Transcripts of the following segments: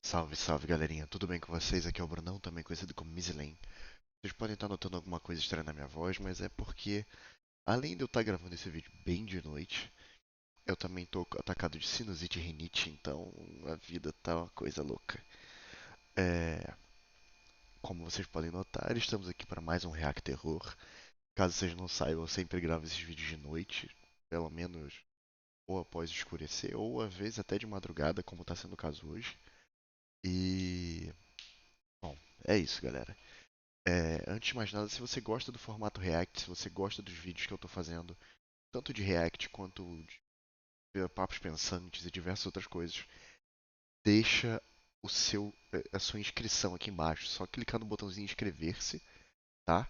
Salve, salve galerinha, tudo bem com vocês? Aqui é o Brunão, também conhecido como Mislane. Vocês podem estar notando alguma coisa estranha na minha voz, mas é porque, além de eu estar gravando esse vídeo bem de noite, eu também estou atacado de sinusite e rinite, então a vida tá uma coisa louca. É, Como vocês podem notar, estamos aqui para mais um ReacTERROR. Caso vocês não saibam, eu sempre gravo esses vídeos de noite, pelo menos ou após escurecer, ou às vezes até de madrugada, como está sendo o caso hoje. E, bom, é isso, galera. Antes de mais nada, se você gosta do formato React, se você gosta dos vídeos que eu estou fazendo, tanto de React quanto de papos pensantes e diversas outras coisas, deixa a sua inscrição aqui embaixo. Só clicar no botãozinho inscrever-se, tá?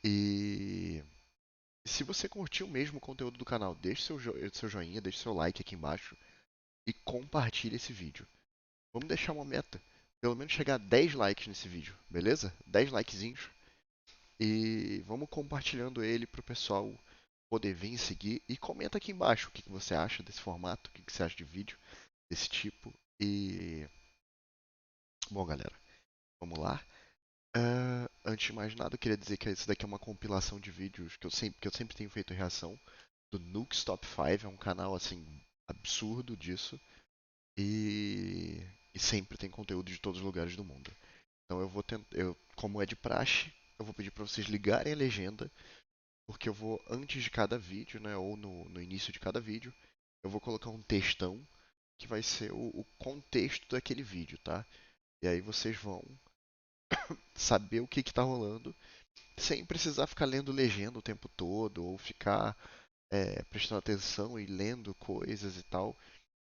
E se você curtiu mesmo o conteúdo do canal, deixe seu joinha, deixe seu like aqui embaixo e compartilhe esse vídeo. Vamos deixar uma meta, pelo menos chegar a 10 likes nesse vídeo, beleza? 10 likezinhos. E vamos compartilhando ele para o pessoal poder vir seguir. E comenta aqui embaixo o que você acha desse formato, o que você acha de vídeo desse tipo. E, bom, galera, vamos lá. Antes de mais nada, eu queria dizer que esse daqui é uma compilação de vídeos que eu sempre tenho feito reação do NUKE'S Top 5. É um canal assim absurdo disso. E sempre tem conteúdo de todos os lugares do mundo. Então eu vou tentar, como é de praxe, eu vou pedir para vocês ligarem a legenda, porque eu vou, antes de cada vídeo, né, ou no início de cada vídeo, eu vou colocar um textão que vai ser o contexto daquele vídeo, tá? E aí vocês vão saber o que está rolando, sem precisar ficar lendo legenda o tempo todo, ou ficar prestando atenção e lendo coisas e tal,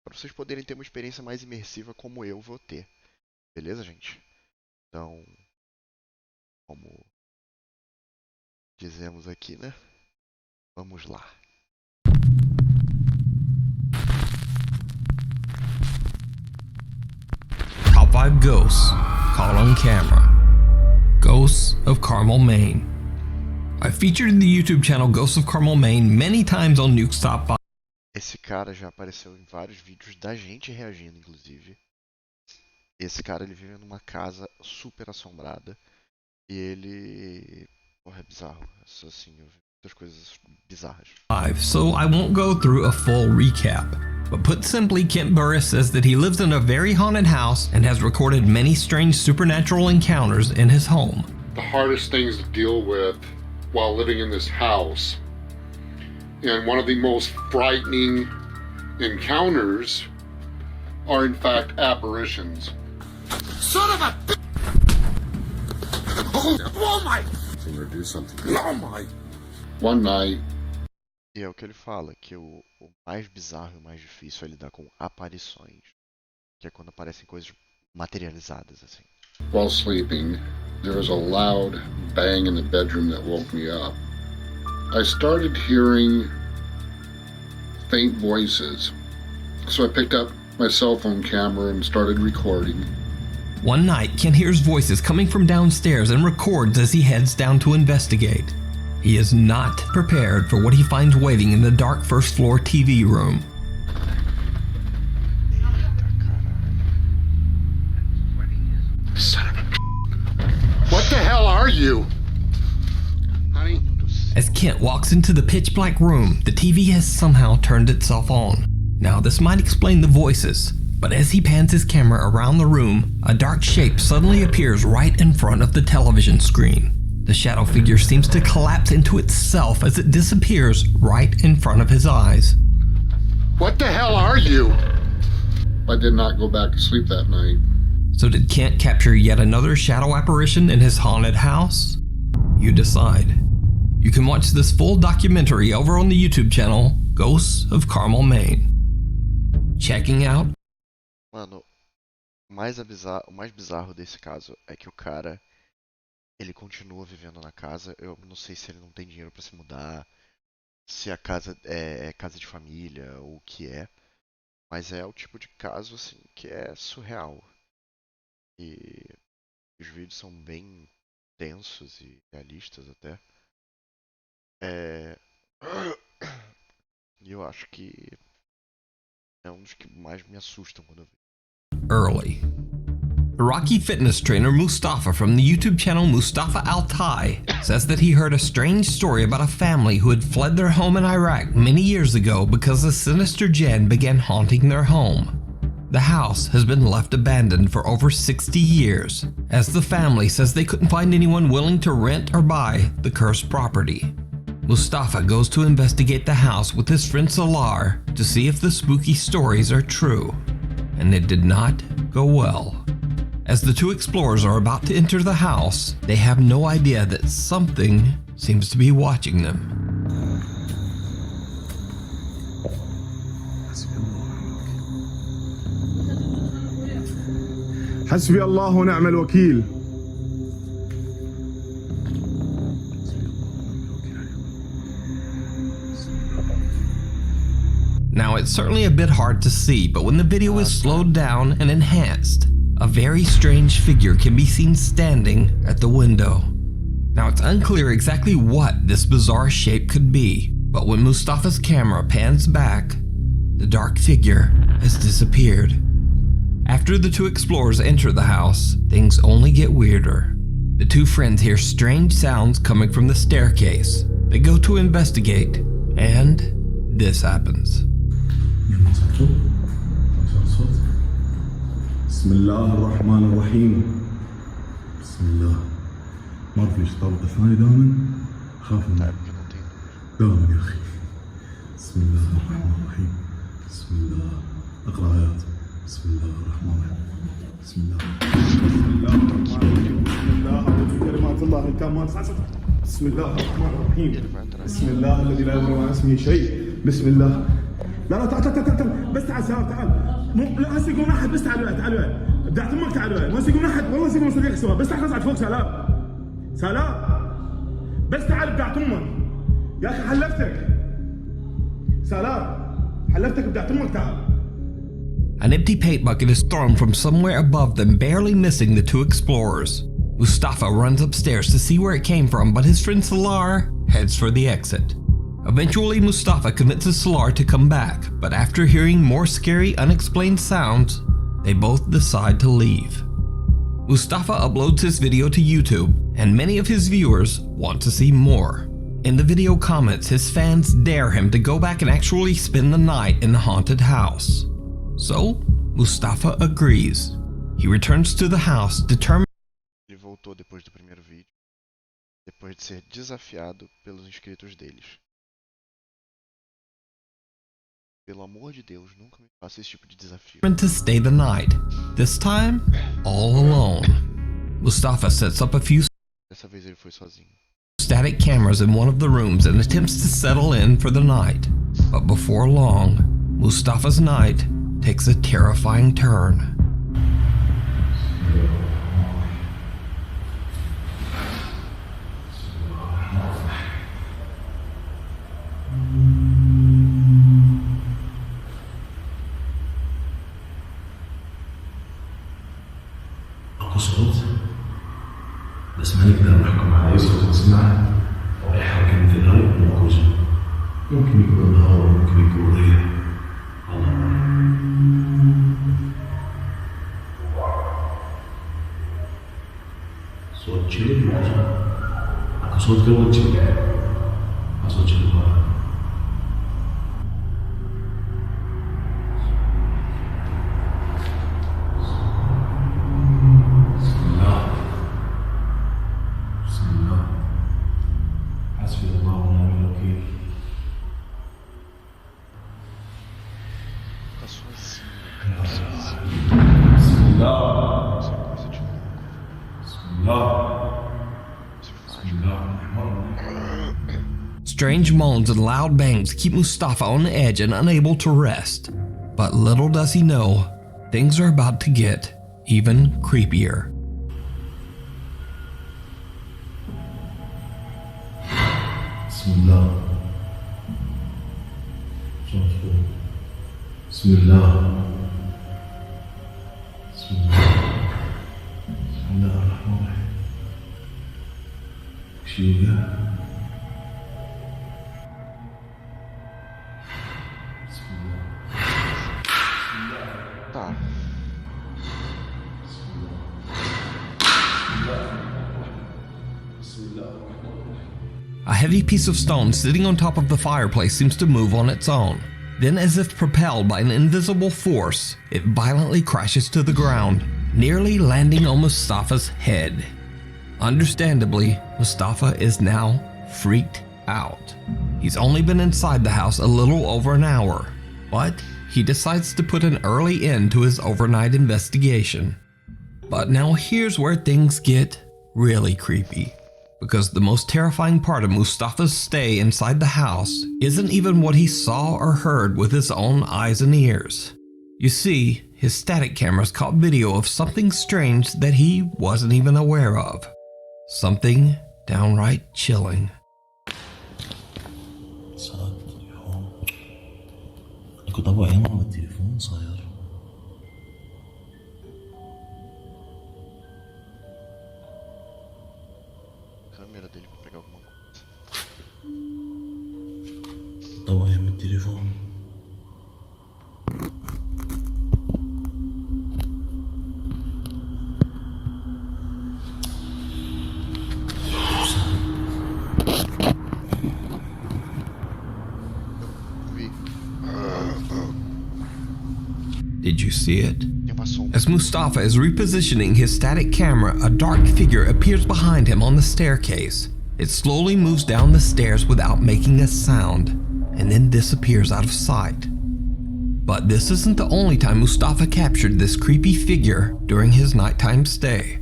para vocês poderem ter uma experiência mais imersiva como eu vou ter. Beleza, gente? Então, como dizemos aqui, né? Vamos lá. Top 5 Ghosts Caught on Camera. Ghosts of Carmel, Maine. I've featured the YouTube channel Ghosts of Carmel, Maine many times on NUKE'S Top 5. Esse cara já apareceu em vários vídeos da gente reagindo, inclusive. Esse cara, ele vive numa casa super assombrada. E ele... Porra, é bizarro. Isso, assim, eu vi muitas coisas bizarras. So I won't go through a full recap. But put simply, Kent Burris says that he lives in a very haunted house and has recorded many strange supernatural encounters in his home. The hardest things to deal with while living in this house, and one of the most frightening encounters are in fact apparitions. Son of a... Oh my... Or do something. Oh my... One night... E é o que ele fala, que o mais bizarro e o mais difícil é lidar com aparições. Que é quando aparecem coisas materializadas, assim. While sleeping, there was a loud bang in the bedroom that woke me up. I started hearing faint voices, so I picked up my cell phone camera and started recording. One night, Kent hears voices coming from downstairs and records as he heads down to investigate. He is not prepared for what he finds waiting in the dark first floor TV room. Son of a... What the hell are you? Honey? As Kent walks into the pitch black room, the TV has somehow turned itself on. Now this might explain the voices, but as he pans his camera around the room, a dark shape suddenly appears right in front of the television screen. The shadow figure seems to collapse into itself as it disappears right in front of his eyes. What the hell are you? I did not go back to sleep that night. So did Kent capture yet another shadow apparition in his haunted house? You decide. You can watch this full documentary over on the YouTube channel, Ghosts of Carmel, Maine. Checking out. Mano, o mais bizarro desse caso é que o cara, ele continua vivendo na casa. Eu não sei se ele não tem dinheiro pra se mudar, se a casa é casa de família ou o que é. Mas é o tipo de caso, assim, que é surreal. E os vídeos são bem tensos e realistas até. É... E eu acho que é um dos que mais me assustam quando eu vejo. Early. Iraqi fitness trainer Mustafa from the YouTube channel Mustafa Altai says that he heard a strange story about a family who had fled their home in Iraq many years ago because a sinister jinn began haunting their home. The house has been left abandoned for over 60 years, as the family says they couldn't find anyone willing to rent or buy the cursed property. Mustafa goes to investigate the house with his friend Salar to see if the spooky stories are true, and it did not go well. As the two explorers are about to enter the house, they have no idea that something seems to be watching them. حسبي الله ونعم الوكيل. Now it's certainly a bit hard to see, but when the video is slowed down and enhanced, a very strange figure can be seen standing at the window. Now it's unclear exactly what this bizarre shape could be, but when Mustafa's camera pans back, the dark figure has disappeared. After the two explorers enter the house, things only get weirder. The two friends hear strange sounds coming from the staircase. They go to investigate, and this happens. بسم الله الرحمن الرحيم. بسم الله. ما في طابق ثاني دائما. خاف منه. دائما يا اخي. بسم الله الرحمن الرحيم. بسم الله. اقرا ايات. بسم الله الرحمن الرحيم. بسم الله. بسم الله الرحمن الرحيم. بسم الله بكلمات الله التامات. بسم الله الرحمن الرحيم. بسم الله الذي لا يضر مع اسمه شيء. بسم الله. لا تعال بس تعال سلام تعال. لا هسه يقوم احد بس تعال وين بدعت امك تعال وين ما يقوم احد والله يقوم صديق سوا بس تعال اقعد فوق سلام بس تعال بدعت امك يا اخي حلفتك سلام حلفتك بدعت امك تعال. An empty paint bucket is thrown from somewhere above them, barely missing the two explorers. Mustafa runs upstairs to see where it came from, but his friend Salar heads for the exit. Eventually, Mustafa convinces Salar to come back, but after hearing more scary, unexplained sounds, they both decide to leave. Mustafa uploads his video to YouTube, and many of his viewers want to see more. In the video comments, his fans dare him to go back and actually spend the night in the haunted house. So, Mustafa agrees. He returns to the house, determined. Ele voltou depois do primeiro vídeo, depois de ser desafiado pelos inscritos deles. Pelo amor de Deus, nunca me faça esse tipo de desafio. To stay the night, this time all alone. Mustafa sets up a few Dessa vez ele foi sozinho. static cameras in one of the rooms and attempts to settle in for the night. But before long, Mustafa's night takes a terrifying turn. صوت بس ما نقدر نحكم على أي صوت نسمعه أو أي حركة مثل هاي موجودة. ممكن يكون نهار وممكن يكون ليل. الله صوت شيء موجود. أكو صوت قبل شيء. صوت شيء هذا. Strange moans and loud bangs keep Mustafa on the edge and unable to rest. But little does he know, things are about to get even creepier. Bismillah. Bismillah. Bismillah. Tá. A heavy piece of stone sitting on top of the fireplace seems to move on its own. Then, as if propelled by an invisible force, it violently crashes to the ground, nearly landing on Mustafa's head. Understandably, Mustafa is now freaked out. He's only been inside the house a little over an hour, but he decides to put an early end to his overnight investigation. But now here's where things get really creepy, because the most terrifying part of Mustafa's stay inside the house isn't even what he saw or heard with his own eyes and ears. You see, his static cameras caught video of something strange that he wasn't even aware of. Something downright chilling. كنت أبغى أيام على التليفون صاير Câmera dele pra pegar alguma coisa. أبغى أيام التليفون Did you see it? Tem uma sombra. As Mustafa is repositioning his static camera, a dark figure appears behind him on the staircase. It slowly moves down the stairs without making a sound, and then disappears out of sight. But this isn't the only time Mustafa captured this creepy figure during his nighttime stay.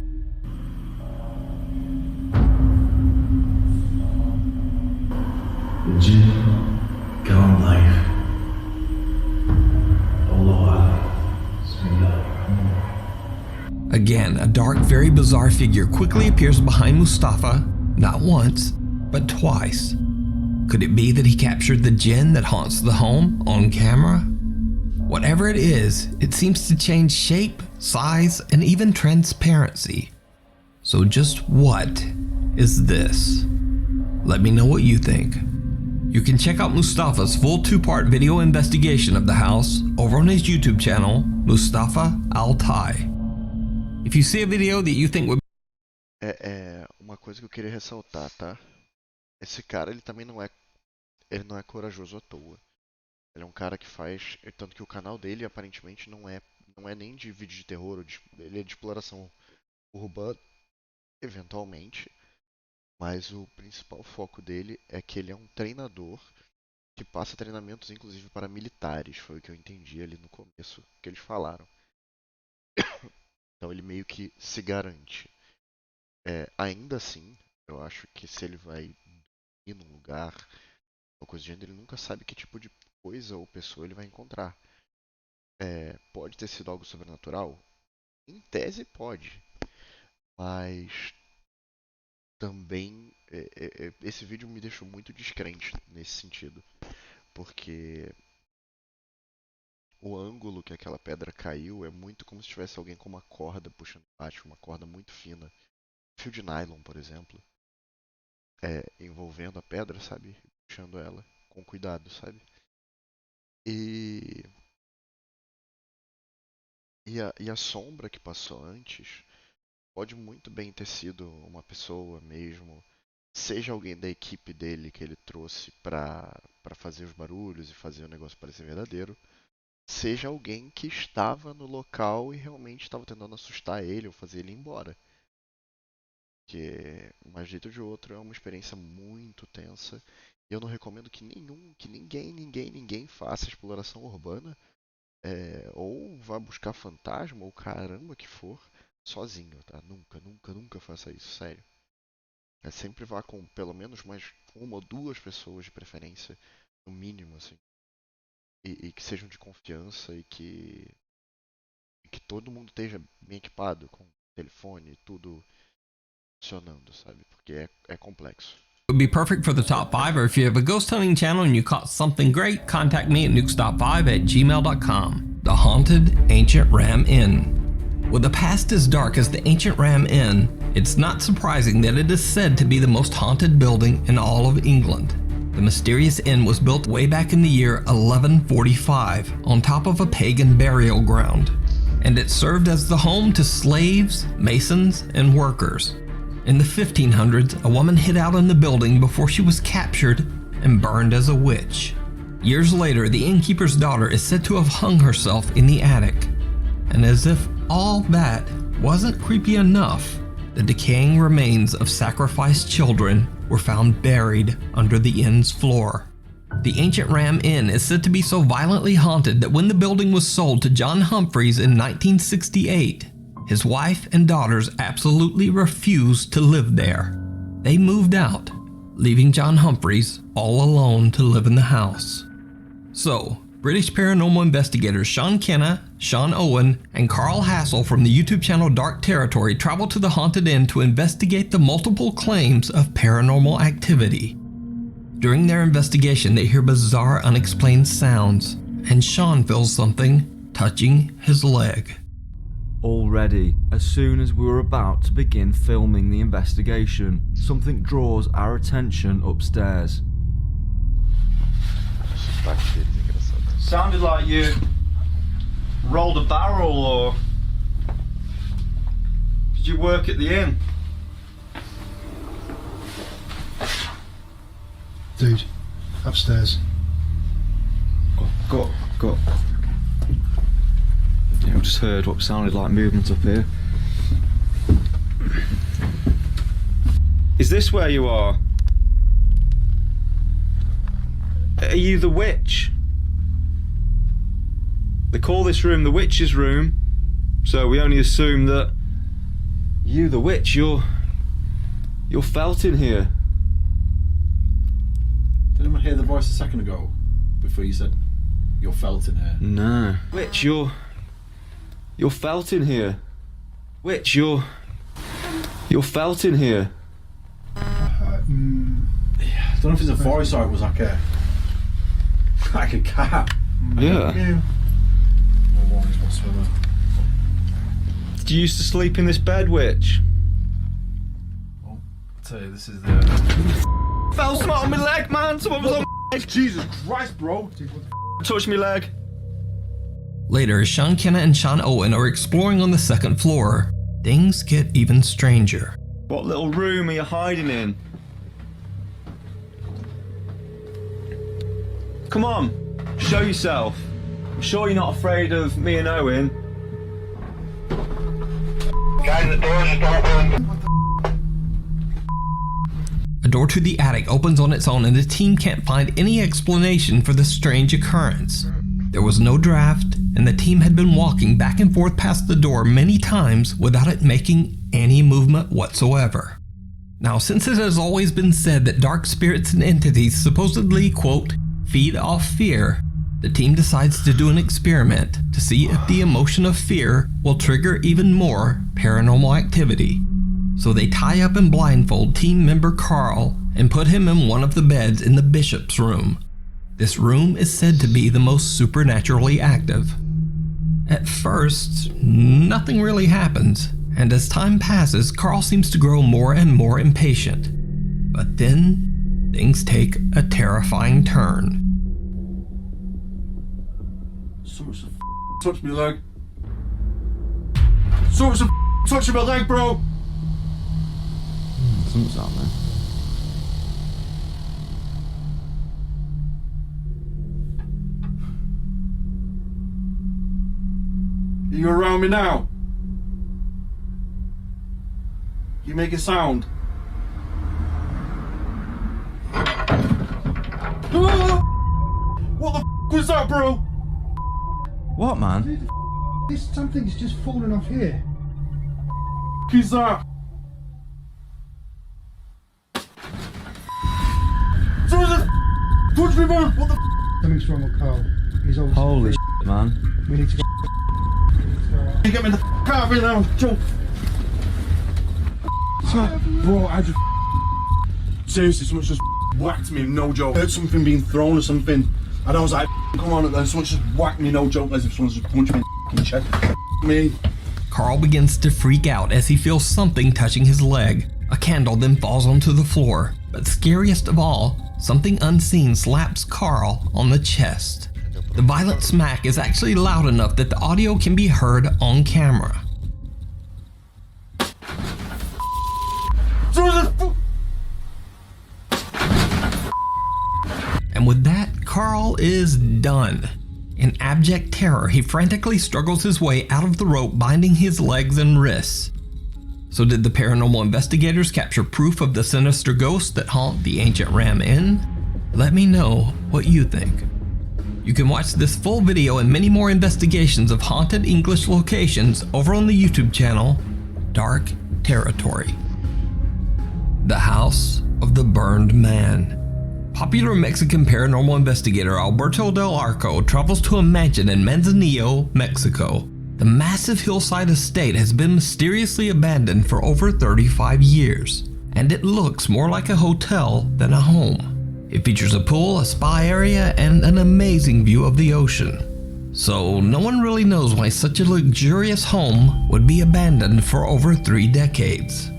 Again, a dark, very bizarre figure quickly appears behind Mustafa, not once, but twice. Could it be that he captured the jinn that haunts the home on camera? Whatever it is, it seems to change shape, size, and even transparency. So just what is this? Let me know what you think. You can check out Mustafa's full 2-part video investigation of the house over on his YouTube channel, Mustafa Altai. If you see a video that you think would Uma coisa que eu queria ressaltar, tá? Esse cara, ele também não é corajoso à toa. Ele é um cara que faz, tanto que o canal dele aparentemente não é nem de vídeo de terror, ele é de exploração urbana, eventualmente. Mas o principal foco dele é que ele é um treinador que passa treinamentos inclusive para militares, foi o que eu entendi ali no começo que eles falaram. Então ele meio que se garante. Ainda assim, eu acho que se ele vai ir num lugar ou coisa do gênero, ele nunca sabe que tipo de coisa ou pessoa ele vai encontrar. Pode ter sido algo sobrenatural? Em tese pode. Mas também esse vídeo me deixou muito descrente nesse sentido. Porque o ângulo que aquela pedra caiu é muito como se tivesse alguém com uma corda puxando embaixo, uma corda muito fina. Fio de nylon, por exemplo. Envolvendo a pedra, sabe? Puxando ela com cuidado, sabe? E a sombra que passou antes pode muito bem ter sido uma pessoa mesmo, seja alguém da equipe dele que ele trouxe para fazer os barulhos e fazer o negócio parecer verdadeiro, seja alguém que estava no local e realmente estava tentando assustar ele ou fazer ele ir embora. Que, de um jeito ou de outro, é uma experiência muito tensa. E eu não recomendo que ninguém faça exploração urbana, ou vá buscar fantasma, ou caramba que for, sozinho, tá? Nunca faça isso, sério. Sempre vá com pelo menos mais uma ou duas pessoas de preferência, no mínimo, assim. E que sejam de confiança e que todo mundo esteja bem equipado, com telefone, tudo funcionando, sabe? Porque é complexo. would be perfect for the top 5, or if you have a ghost hunting channel and you caught something great, contact me at nukes.5@gmail.com. The Haunted Ancient Ram Inn. With a past as dark as the Ancient Ram Inn, it's not surprising that it is said to be the most haunted building in all of England. The mysterious inn was built way back in the year 1145 on top of a pagan burial ground, and it served as the home to slaves, masons, and workers. In the 1500s, a woman hid out in the building before she was captured and burned as a witch. Years later, the innkeeper's daughter is said to have hung herself in the attic. And as if all that wasn't creepy enough, the decaying remains of sacrificed children were found buried under the inn's floor. The ancient Ram Inn is said to be so violently haunted that when the building was sold to John Humphreys in 1968, his wife and daughters absolutely refused to live there. They moved out, leaving John Humphreys all alone to live in the house. So, British paranormal investigators Sean Kenna, Sean Owen, and Carl Hassel from the YouTube channel Dark Territory travel to the haunted inn to investigate the multiple claims of paranormal activity. During their investigation, they hear bizarre, unexplained sounds, and Sean feels something touching his leg. Already, as soon as we were about to begin filming the investigation, something draws our attention upstairs. Sounded like you rolled a barrel, or did you work at the inn? Dude, upstairs. Go. Yeah, I just heard what sounded like movement up here. Is this where you are? Are you the witch? They call this room the witch's room, so we only assume that you, the witch, you're felt in here. Did anyone hear the voice a second ago before you said you're felt in here? No. Witch, you're felt in here. Witch, you're felt in here. I don't know if it's a voice or it was like a cat. Yeah. No warnings whatsoever. Did you used to sleep in this bed, witch? I'll tell you, this is the... Fell smart on my leg, man. Someone was on my leg. Jesus Christ, bro. Touched my leg. Later, Sean Kenna and Sean Owen are exploring on the second floor. Things get even stranger. What little room are you hiding in? Come on, show yourself. I'm sure you're not afraid of me and Owen. Guys, the door's just open. A door to the attic opens on its own and the team can't find any explanation for the strange occurrence. There was no draft, and the team had been walking back and forth past the door many times without it making any movement whatsoever. Now, since it has always been said that dark spirits and entities supposedly, quote, feed off fear, the team decides to do an experiment to see if the emotion of fear will trigger even more paranormal activity. So they tie up and blindfold team member Carl and put him in one of the beds in the bishop's room. This room is said to be the most supernaturally active. At first, nothing really happens, and as time passes, Carl seems to grow more and more impatient. But then, things take a terrifying turn. Someone's touched my leg. Someone's touching my leg, bro. Something's out there. Are you around me now? You make a sound. What the was that, bro? What, man? Something's just fallen off here. Is that? Someone's touch me, man. What the? Something's wrong with Carl. He's obviously... Holy shit, man. We need to go. You get me the out of here now, Joe. Bro, I just... Seriously, someone just whacked me, no joke. I heard something being thrown or something, and I was like, come on, and then someone just whacked me, no joke, as if someone just punched me in the chest. Me. Carl begins to freak out as he feels something touching his leg. A candle then falls onto the floor, but scariest of all, something unseen slaps Carl on the chest. The violent smack is actually loud enough that the audio can be heard on camera. is done. In abject terror, he frantically struggles his way out of the rope binding his legs and wrists. So did the paranormal investigators capture proof of the sinister ghosts that haunt the ancient Ram Inn? Let me know what you think. You can watch this full video and many more investigations of haunted English locations over on the YouTube channel Dark Territory. The House of the Burned Man. Popular Mexican paranormal investigator Alberto del Arco travels to a mansion in Manzanillo, Mexico. The massive hillside estate has been mysteriously abandoned for over 35 years, and it looks more like a hotel than a home. It features a pool, a spa area, and an amazing view of the ocean. So no one really knows why such a luxurious home would be abandoned for over 3 decades.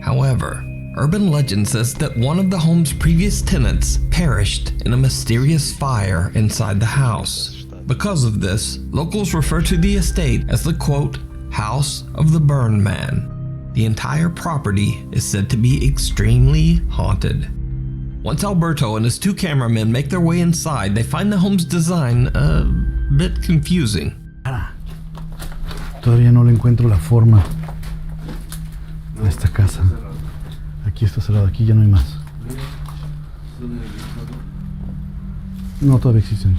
However, urban legend says that one of the home's previous tenants perished in a mysterious fire inside the house. Because of this, locals refer to the estate as the quote, House of the Burned Man. The entire property is said to be extremely haunted. Once Alberto and his 2 cameramen make their way inside, they find the home's design a bit confusing. Todavía no le encuentro la forma a esta casa. Aquí está cerrado, aquí ya no hay más. No, todavía existen.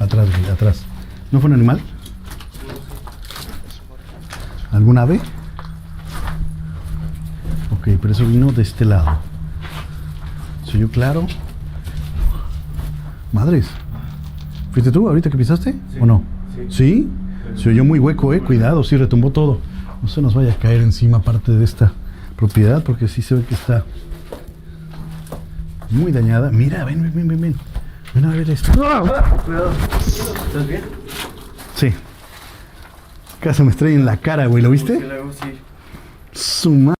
Atrás, güey, atrás. ¿No fue un animal? ¿Algún ave? Ok, pero eso vino de este lado. ¿Se oyó claro? Madres. ¿Fuiste tú ahorita que pisaste? Sí. ¿O no? Sí. ¿Sí? Se oyó muy hueco, cuidado, sí, retumbó todo. No se nos vaya a caer encima parte de esta propiedad, porque sí se ve que está muy dañada. Mira, ven. Ven a ver esto. Cuidado. ¿Estás bien? Sí. Casi me estrella en la cara, güey, ¿lo viste? Sí. Su madre.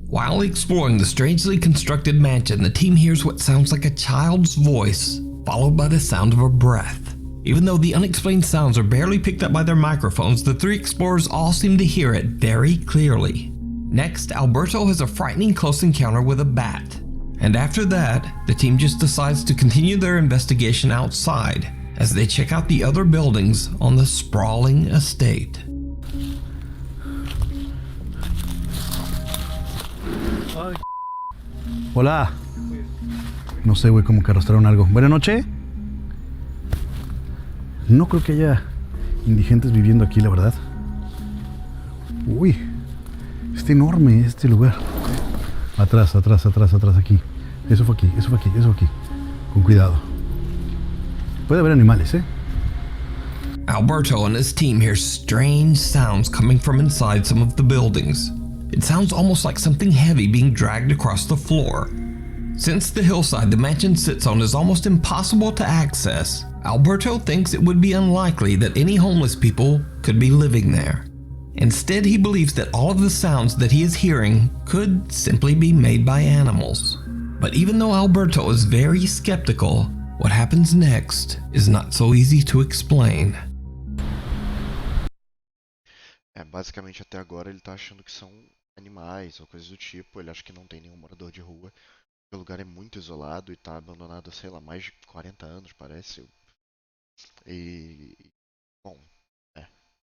While exploring the strangely constructed mansion, the team hears what sounds like a child's voice, followed by the sound of a breath. Even though the unexplained sounds are barely picked up by their microphones, the 3 explorers all seem to hear it very clearly. Next, Alberto has a frightening close encounter with a bat. And after that, the team just decides to continue their investigation outside as they check out the other buildings on the sprawling estate. Hola. No sé, güey, como que arrastraron algo. Buenas noches. No creo que haya indigentes viviendo aquí, la verdad. Uy, está enorme este lugar. Atrás, aquí. Eso fue aquí. Con cuidado. Puede haber animales, Alberto and his team hear strange sounds coming from inside some of the buildings. It sounds almost like something heavy being dragged across the floor. Since the hillside the mansion sits on is almost impossible to access, Alberto thinks it would be unlikely that any homeless people could be living there. Instead, he believes that all of the sounds that he is hearing could simply be made by animals. But even though Alberto is very skeptical, what happens next is not so easy to explain. Basicamente até agora ele tá achando que são animais ou coisas do tipo. Ele acha que não tem nenhum morador de rua. O lugar é muito isolado e tá abandonado, sei lá, mais de 40 anos, parece. E... bom,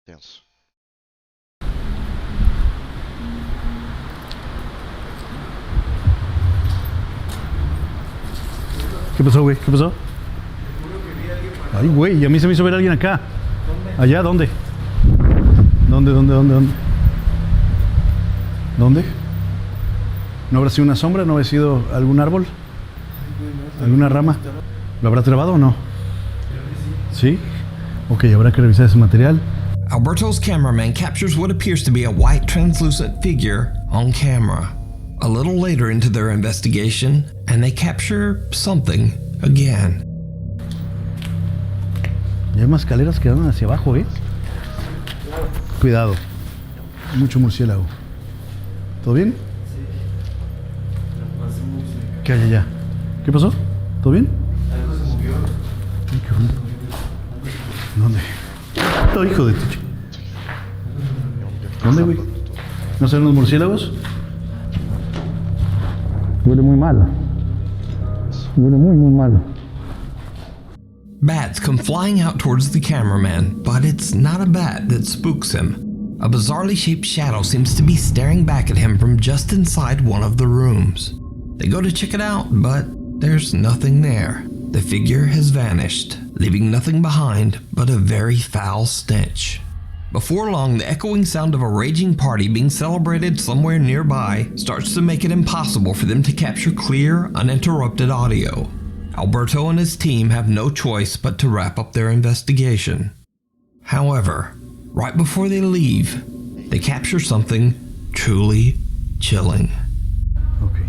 tenso. ¿Qué pasó, güey? ¿Qué pasó? Ay, güey, y a mí se me hizo ver a alguien acá. ¿Allá? ¿Dónde? ¿Dónde? ¿No habrá sido una sombra? ¿No habrá sido algún árbol? ¿Alguna rama? ¿Lo habrá trabado o no? ¿Sí? Ok, habrá que revisar ese material. Alberto's cameraman captures what appears to be a white translucent figure on camera. A little later into their investigation, and they capture something again. Y hay más escaleras que van hacia abajo, Cuidado. Mucho murciélago. ¿Todo bien? ¿Qué hay allá? ¿Qué pasó? ¿Todo bien? Algo se movió. Ay, qué bonito. ¿Dónde? Oh, hijo de tu chico. ¿Dónde, güey? ¿No son los murciélagos? Huele muy mal. Huele muy, muy mal. Bats come flying out towards the cameraman, but it's not a bat that spooks him. A bizarrely shaped shadow seems to be staring back at him from just inside one of the rooms. They go to check it out, but there's nothing there. The figure has vanished, leaving nothing behind but a very foul stench. Before long, the echoing sound of a raging party being celebrated somewhere nearby starts to make it impossible for them to capture clear, uninterrupted audio. Alberto and his team have no choice but to wrap up their investigation. However, right before they leave, they capture something truly chilling. Ok.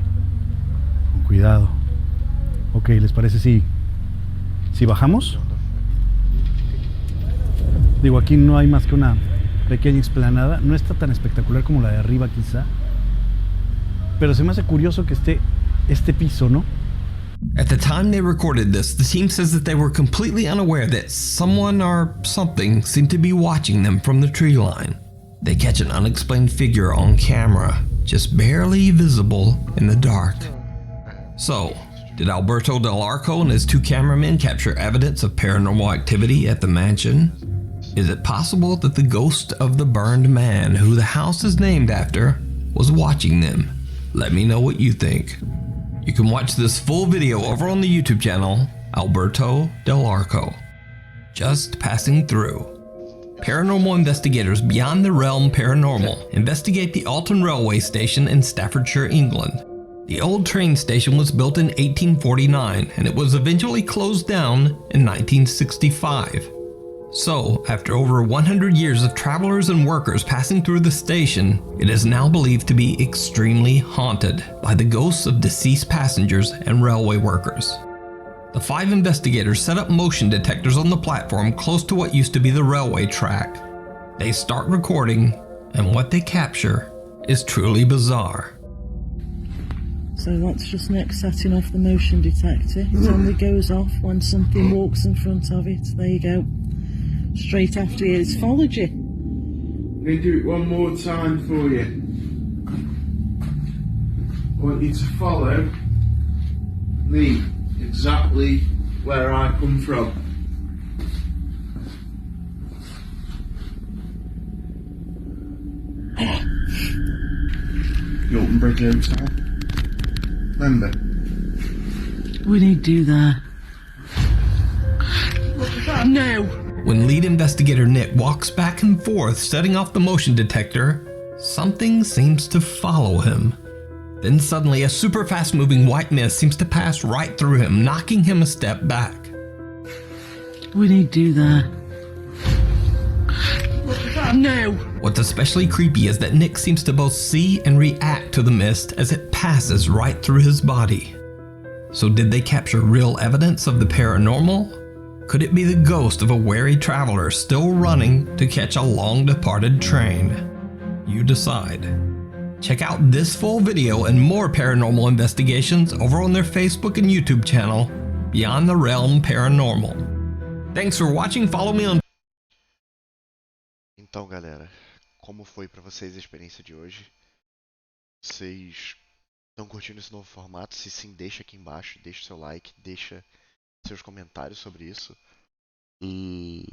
Con cuidado. Ok, ¿les parece si bajamos? Digo, aquí no hay más que una pequeña explanada. No está tan espectacular como la de arriba quizá. Pero se me hace curioso que esté este piso, ¿no? At the time they recorded this, the team says that they were completely unaware that someone or something seemed to be watching them from the tree line. They catch an unexplained figure on camera, just barely visible in the dark. So, did Alberto Del Arco and his two cameramen capture evidence of paranormal activity at the mansion? Is it possible that the ghost of the burned man, who the house is named after, was watching them? Let me know what you think. You can watch this full video over on the YouTube channel, Alberto Del Arco. Just passing through. Paranormal investigators beyond the realm paranormal investigate the Alton Railway Station in Staffordshire, England. The old train station was built in 1849 and it was eventually closed down in 1965. So, after over 100 years of travelers and workers passing through the station, it is now believed to be extremely haunted by the ghosts of deceased passengers and railway workers. The 5 investigators set up motion detectors on the platform close to what used to be the railway track. They start recording, and what they capture is truly bizarre. So that's just Nick setting off the motion detector. It only goes off when something walks in front of it. There you go. Straight after you, it's followed you. Let me do it one more time for you. I want you to follow me exactly where I come from. The Alton Bridge Hotel. Remember? We need to do that. No! When lead investigator Nick walks back and forth setting off the motion detector, something seems to follow him. Then suddenly a super fast moving white mist seems to pass right through him, knocking him a step back. We need to do that. No! What's especially creepy is that Nick seems to both see and react to the mist as it passes right through his body. So did they capture real evidence of the paranormal? Could it be the ghost of a wary traveler still running to catch a long-departed train? You decide. Check out this full video and more paranormal investigations over on their Facebook and YouTube channel, Beyond the Realm Paranormal. Thanks for watching, follow me on... Então, galera, como foi pra vocês a experiência de hoje? Vocês estão curtindo esse novo formato? Se sim, deixa aqui embaixo, deixa seu like, deixa seus comentários sobre isso. E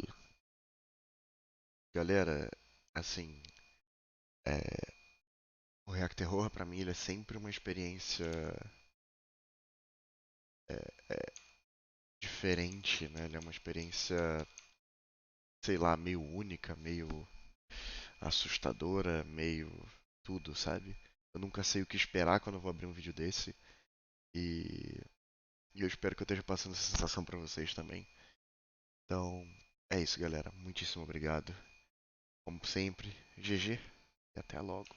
galera, assim, o ReacTERROR pra mim ele é sempre uma experiência diferente, né? Ele é uma experiência, sei lá, meio única, meio assustadora, meio tudo, sabe? Eu nunca sei o que esperar quando eu vou abrir um vídeo desse. E eu espero que eu esteja passando essa sensação pra vocês também. Então, é isso, galera. Muitíssimo obrigado. Como sempre, GG e até logo.